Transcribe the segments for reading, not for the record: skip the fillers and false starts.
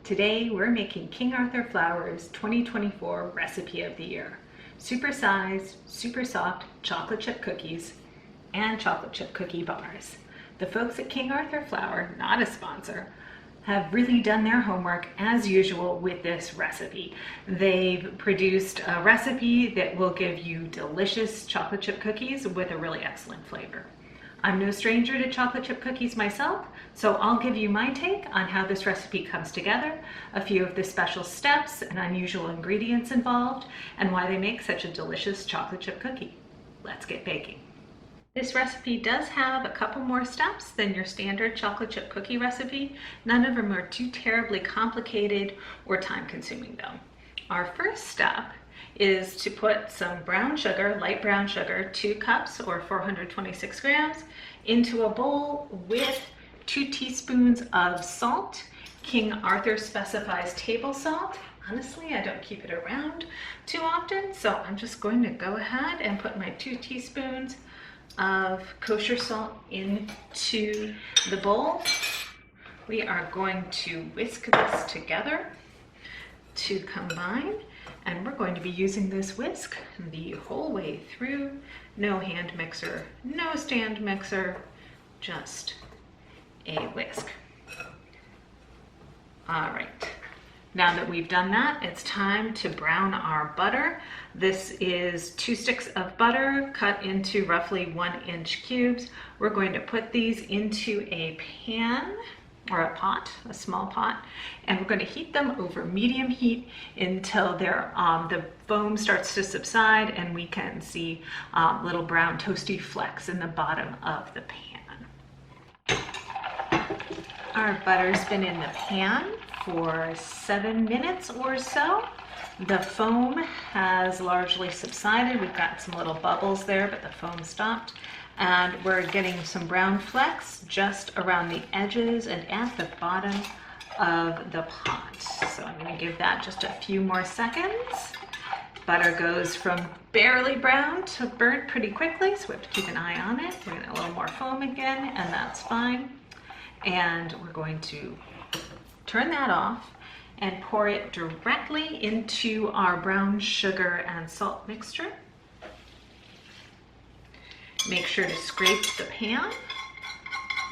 Today we're making King Arthur Flour's 2024 Recipe of the Year. Super-sized, super soft chocolate chip cookies and chocolate chip cookie bars. The folks at King Arthur Flour, not a sponsor, have really done their homework as usual with this recipe. They've produced a recipe that will give you delicious chocolate chip cookies with a really excellent flavor. I'm no stranger to chocolate chip cookies myself, so I'll give you my take on how this recipe comes together, a few of the special steps and unusual ingredients involved, and why they make such a delicious chocolate chip cookie. Let's get baking. This recipe does have a couple more steps than your standard chocolate chip cookie recipe. None of them are too terribly complicated or time-consuming though. Our first step is to put some brown sugar, light brown sugar, 2 cups or 426 grams, into a bowl with 2 teaspoons of salt. King Arthur specifies table salt. Honestly, I don't keep it around too often, so I'm just going to go ahead and put my 2 teaspoons of kosher salt into the bowl. We are going to whisk this together to combine, and we're going to be using this whisk the whole way through. No hand mixer, no stand mixer, just a whisk. All right. Now that we've done that, it's time to brown our butter. This is 2 sticks of butter cut into roughly 1-inch cubes. We're going to put these into a pan or a pot, a small pot, and we're going to heat them over medium heat until the foam starts to subside and we can see little brown toasty flecks in the bottom of the pan. Our butter's been in the pan for 7 minutes or so. The foam has largely subsided. We've got some little bubbles there, but the foam stopped. And we're getting some brown flecks just around the edges and at the bottom of the pot. So I'm going to give that just a few more seconds. Butter goes from barely brown to burnt pretty quickly, so we have to keep an eye on it. We're getting a little more foam again, and that's fine. And we're going to turn that off and pour it directly into our brown sugar and salt mixture. Make sure to scrape the pan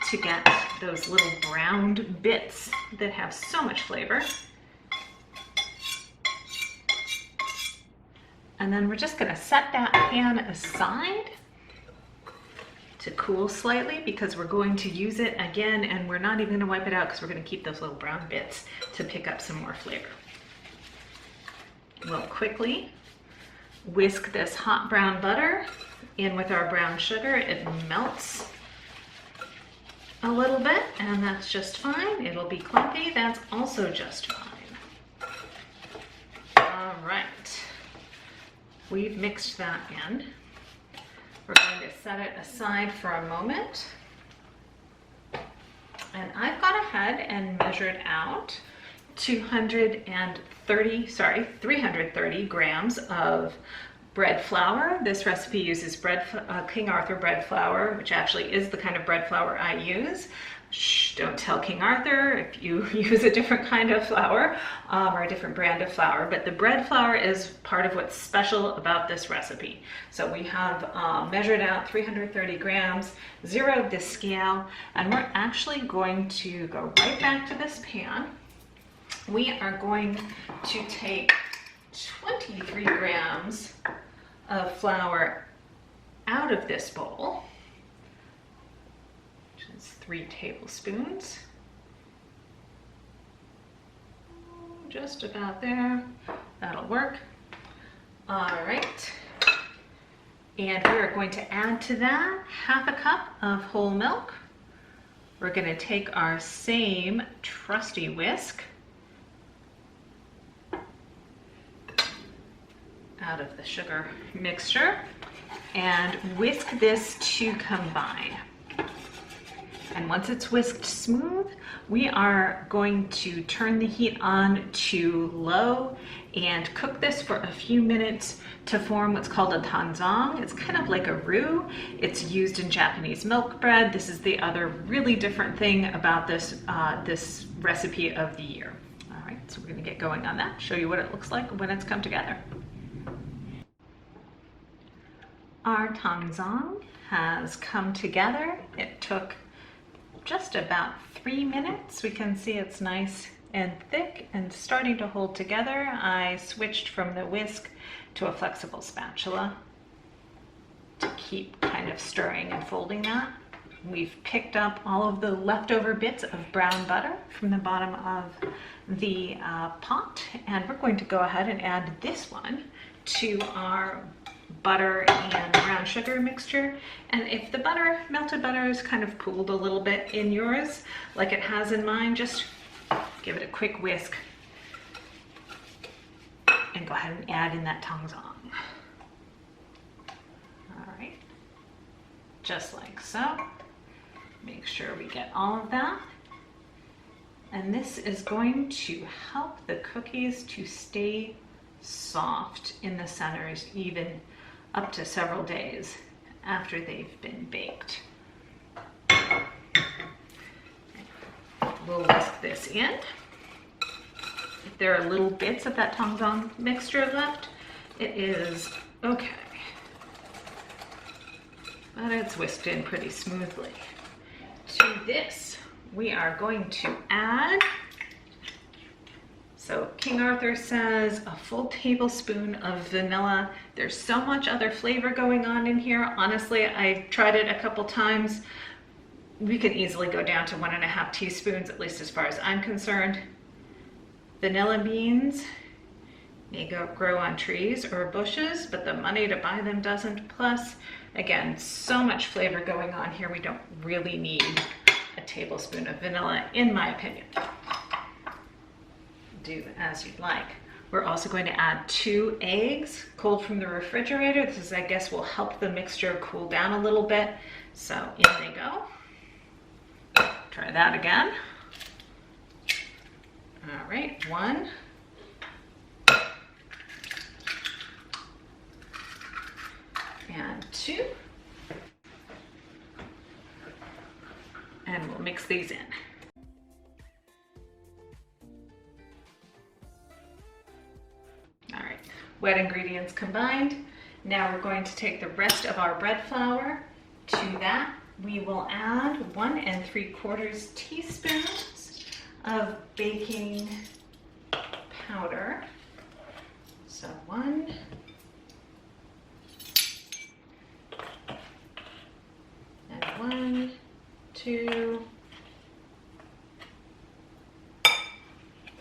to get those little browned bits that have so much flavor. And then we're just going to set that pan aside to cool slightly because we're going to use it again, and we're not even going to wipe it out because we're going to keep those little brown bits to pick up some more flavor. We'll quickly whisk this hot brown butter in with our brown sugar. It melts a little bit, and that's just fine. It'll be clumpy. That's also just fine. All right. We've mixed that in. We're going to set it aside for a moment. And I've gone ahead and measured out 330 grams of bread flour. This recipe uses King Arthur bread flour, which actually is the kind of bread flour I use. Shh, don't tell King Arthur if you use a different kind of flour or a different brand of flour, but the bread flour is part of what's special about this recipe. So we have measured out 330 grams, zeroed the scale, and we're actually going to go right back to this pan. We are going to take 23 grams of flour out of this bowl, which is 3 tablespoons. Just about there. That'll work. All right. And we are going to add to that 1/2 cup of whole milk. We're going to take our same trusty whisk out of the sugar mixture and whisk this to combine. And once it's whisked smooth, we are going to turn the heat on to low and cook this for a few minutes to form what's called a tanzang. It's kind of like a roux. It's used in Japanese milk bread. This is the other really different thing about this recipe of the year. All right, so we're gonna get going on that, show you what it looks like when it's come together. Our tangzong has come together. It took just about 3 minutes. We can see it's nice and thick and starting to hold together. I switched from the whisk to a flexible spatula to keep kind of stirring and folding that. We've picked up all of the leftover bits of brown butter from the bottom of the pot, and we're going to go ahead and add this one to our butter and brown sugar mixture. And if the butter, melted butter, is kind of pooled a little bit in yours, like it has in mine, just give it a quick whisk and go ahead and add in that tangzong. All right, just like so. Make sure we get all of that. And this is going to help the cookies to stay soft in the centers even up to several days after they've been baked. We'll whisk this in. If there are little bits of that tangzong mixture left, it is okay. But it's whisked in pretty smoothly. To this, we are going to add, so King Arthur says a full tablespoon of vanilla. There's so much other flavor going on in here. Honestly, I've tried it a couple times. We can easily go down to 1.5 teaspoons, at least as far as I'm concerned. Vanilla beans may grow on trees or bushes, but the money to buy them doesn't. Plus, again, so much flavor going on here, we don't really need a tablespoon of vanilla, in my opinion. Do as you'd like. We're also going to add 2 eggs, cold from the refrigerator. This is, I guess, will help the mixture cool down a little bit. So in they go. Try that again. All right, 1. And 2. And we'll mix these in. All right, wet ingredients combined. Now we're going to take the rest of our bread flour. To that, we will add 1 3/4 teaspoons of baking powder. So 1. And 1, 2,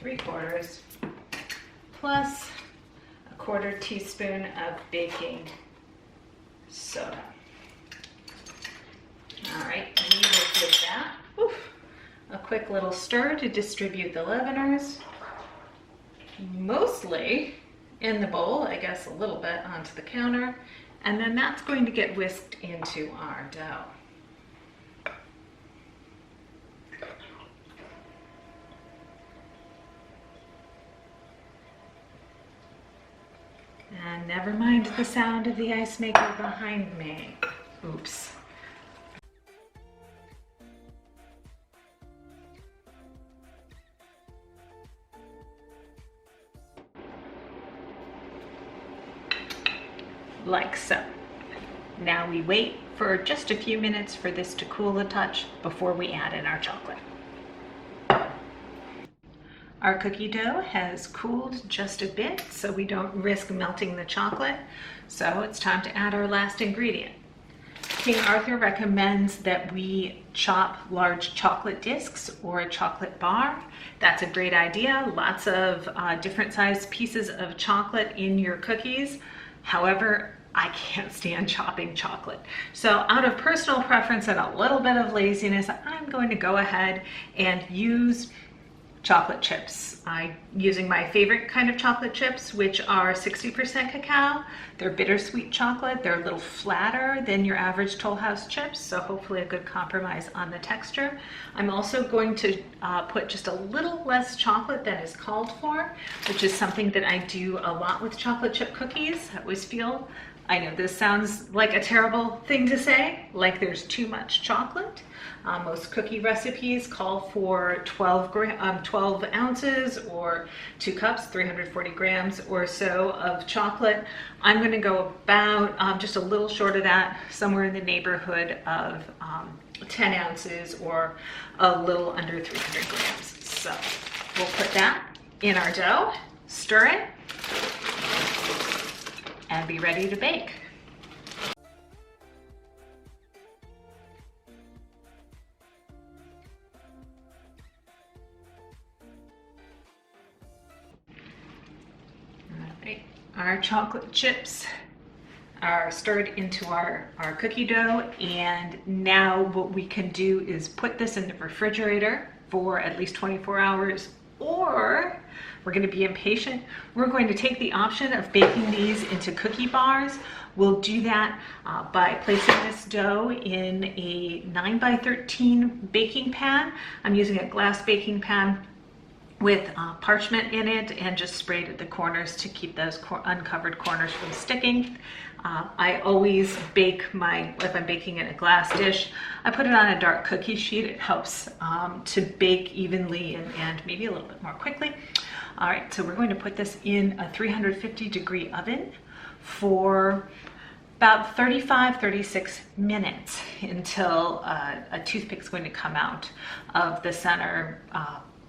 3/4, plus 1/4 teaspoon of baking soda. All right, we will give that a quick little stir to distribute the leaveners, mostly in the bowl, I guess a little bit onto the counter, and then that's going to get whisked into our dough. And never mind the sound of the ice maker behind me. Oops. Like so. Now we wait for just a few minutes for this to cool a touch before we add in our chocolate. Our cookie dough has cooled just a bit, so we don't risk melting the chocolate. So it's time to add our last ingredient. King Arthur recommends that we chop large chocolate discs or a chocolate bar. That's a great idea. Lots of different sized pieces of chocolate in your cookies. However, I can't stand chopping chocolate. So out of personal preference and a little bit of laziness, I'm going to go ahead and use chocolate chips. I'm using my favorite kind of chocolate chips, which are 60% cacao. They're bittersweet chocolate. They're a little flatter than your average Toll House chips, so hopefully a good compromise on the texture. I'm also going to put just a little less chocolate than is called for, which is something that I do a lot with chocolate chip cookies. I always feel, I know this sounds like a terrible thing to say, like there's too much chocolate, Most cookie recipes call for 12 ounces or 2 cups, 340 grams or so of chocolate. I'm going to go about just a little short of that, somewhere in the neighborhood of 10 ounces or a little under 300 grams. So we'll put that in our dough, stir it, and be ready to bake. Alright, our chocolate chips are stirred into our cookie dough, and now what we can do is put this in the refrigerator for at least 24 hours, or we're going to be impatient. We're going to take the option of baking these into cookie bars. We'll do that by placing this dough in a 9x13 baking pan. I'm using a glass baking pan with parchment in it, and just sprayed at the corners to keep those uncovered corners from sticking. I always bake if I'm baking in a glass dish, I put it on a dark cookie sheet. It helps to bake evenly and maybe a little bit more quickly. All right, so we're going to put this in a 350-degree oven for about 35-36 minutes until a toothpick's going to come out of the center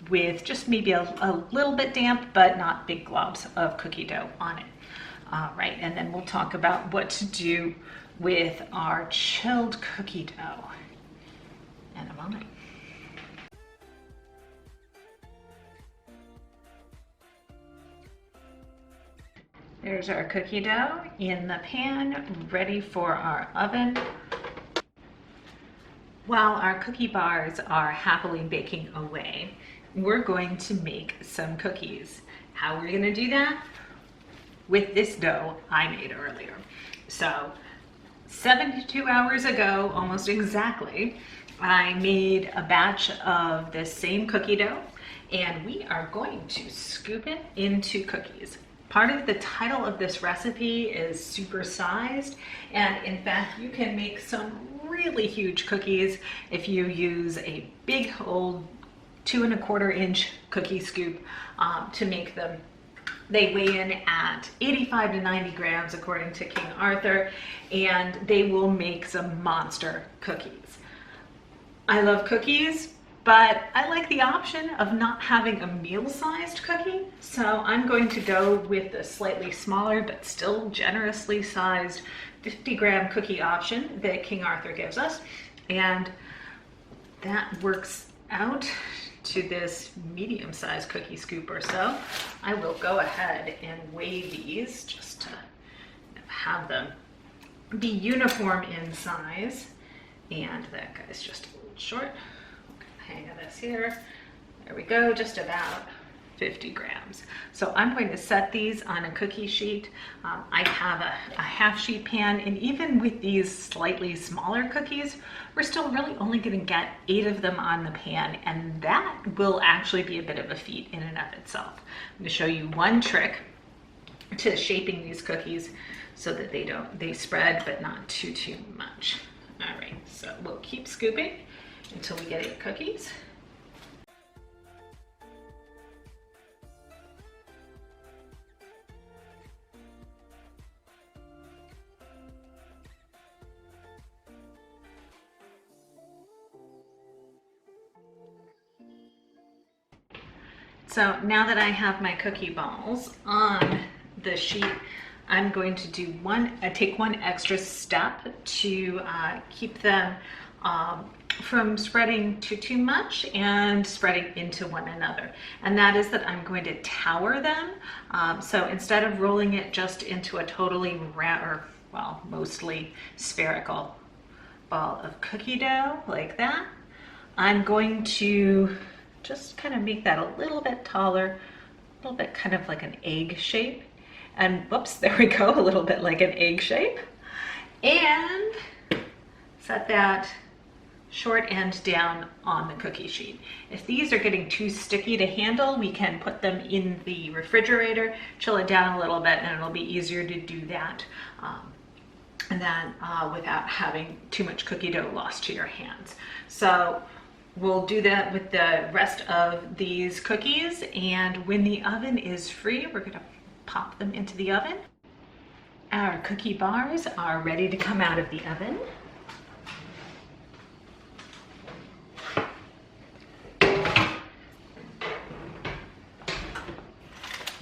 with just maybe a little bit damp, but not big globs of cookie dough on it. All right, and then we'll talk about what to do with our chilled cookie dough in a moment. There's our cookie dough in the pan, ready for our oven. While our cookie bars are happily baking away, we're going to make some cookies. How are we going to do that? With this dough I made earlier. So 72 hours ago, almost exactly, I made a batch of this same cookie dough, and we are going to scoop it into cookies. Part of the title of this recipe is supersized, and in fact you can make some really huge cookies if you use a big old 2¼ inch cookie scoop to make them. They weigh in at 85 to 90 grams according to King Arthur, and they will make some monster cookies. I love cookies, but I like the option of not having a meal-sized cookie, so I'm going to go with the slightly smaller but still generously sized 50-gram cookie option that King Arthur gives us, and that works out to this medium-sized cookie scoop or so. I will go ahead and weigh these just to have them be uniform in size, and that guy's just a little short. Hang of this here. There we go, just about 50 grams. So I'm going to set these on a cookie sheet. I have a half sheet pan, and even with these slightly smaller cookies, we're still really only going to get 8 of them on the pan, and that will actually be a bit of a feat in and of itself. I'm going to show you one trick to shaping these cookies so that they spread but not too much. All right, so we'll keep scooping until we get 8 cookies. So now that I have my cookie balls on the sheet, I'm going to do take one extra step to keep them from spreading too much and spreading into one another. And that is that I'm going to tower them. So instead of rolling it just into a totally mostly spherical ball of cookie dough like that, I'm going to just kind of make that a little bit taller, a little bit kind of like an egg shape. And whoops, there we go, a little bit like an egg shape. And set that short end down on the cookie sheet. If these are getting too sticky to handle, we can put them in the refrigerator, chill it down a little bit, and it'll be easier to do that and then without having too much cookie dough lost to your hands. So we'll do that with the rest of these cookies, and when the oven is free, we're gonna pop them into the oven. Our cookie bars are ready to come out of the oven.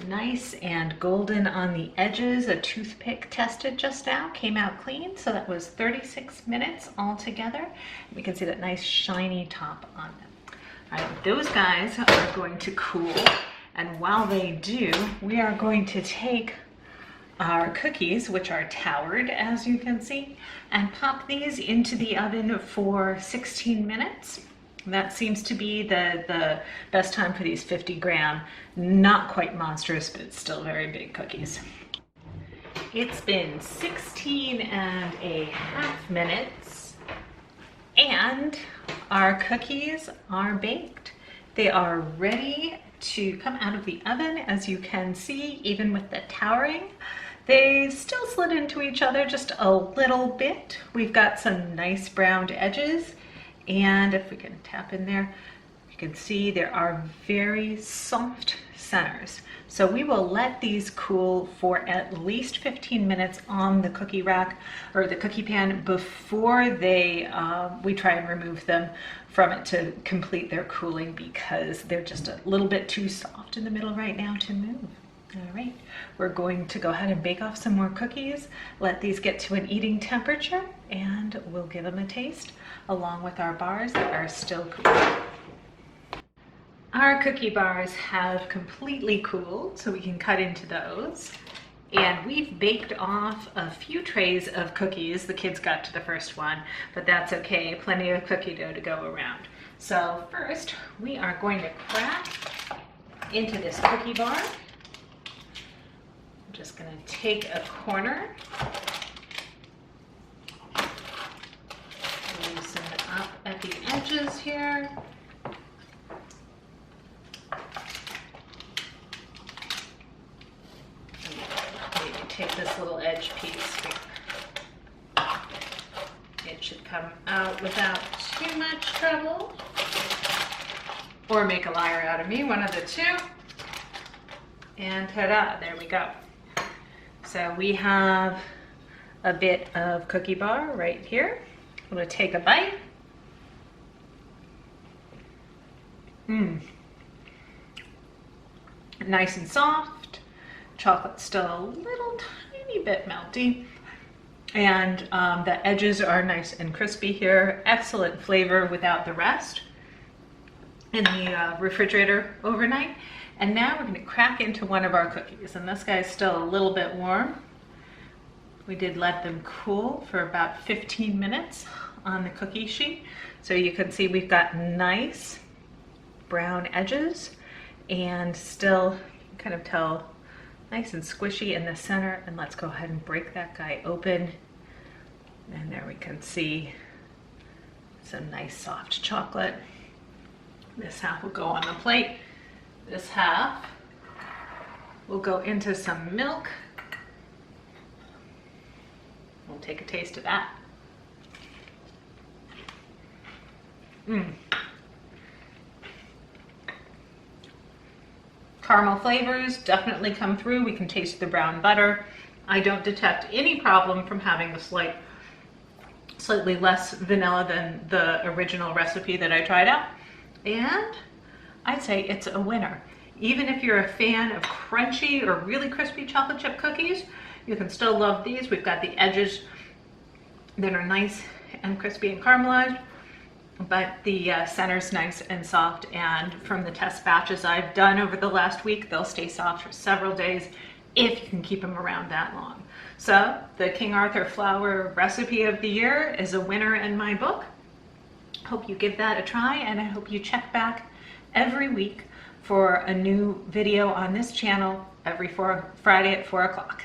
Nice and golden on the edges. A toothpick tested just now, came out clean, so that was 36 minutes altogether. We can see that nice shiny top on them. All right, those guys are going to cool, and while they do, we are going to take our cookies, which are toured as you can see, and pop these into the oven for 16 minutes. That seems to be the best time for these 50-gram, not quite monstrous, but still very big cookies. It's been 16 and a half minutes, and our cookies are baked. They are ready to come out of the oven, as you can see, even with the towering. They still slid into each other just a little bit. We've got some nice browned edges. And if we can tap in there, you can see there are very soft centers. So we will let these cool for at least 15 minutes on the cookie rack or the cookie pan before we try and remove them from it to complete their cooling, because they're just a little bit too soft in the middle right now to move. All right, we're going to go ahead and bake off some more cookies, let these get to an eating temperature, and we'll give them a taste along with our bars that are still cool. Our cookie bars have completely cooled, so we can cut into those. And we've baked off a few trays of cookies. The kids got to the first one, but that's okay. Plenty of cookie dough to go around. So first, we are going to crack into this cookie bar. I'm just going to take a corner, loosen it up at the edges here. Maybe take this little edge piece. It should come out without too much trouble, or make a liar out of me, one of the two. And ta-da, there we go. So we have a bit of cookie bar right here. I'm gonna take a bite. Nice and soft. Chocolate's still a little tiny bit melty. And the edges are nice and crispy here. Excellent flavor without the rest in the refrigerator overnight. And now we're going to crack into one of our cookies, and this guy's still a little bit warm. We did let them cool for about 15 minutes on the cookie sheet. So you can see we've got nice brown edges and still, you can kind of tell, nice and squishy in the center. And let's go ahead and break that guy open. And there we can see some nice soft chocolate. This half will go on the plate. This half will go into some milk. We'll take a taste of that. Caramel flavors definitely come through. We can taste the brown butter. I don't detect any problem from having the slightly less vanilla than the original recipe that I tried out. And I'd say it's a winner. Even if you're a fan of crunchy or really crispy chocolate chip cookies, you can still love these. We've got the edges that are nice and crispy and caramelized, but the center's nice and soft. And from the test batches I've done over the last week, they'll stay soft for several days if you can keep them around that long. So the King Arthur flour recipe of the year is a winner in my book. Hope you give that a try, and I hope you check back every week for a new video on this channel every Friday at 4 o'clock.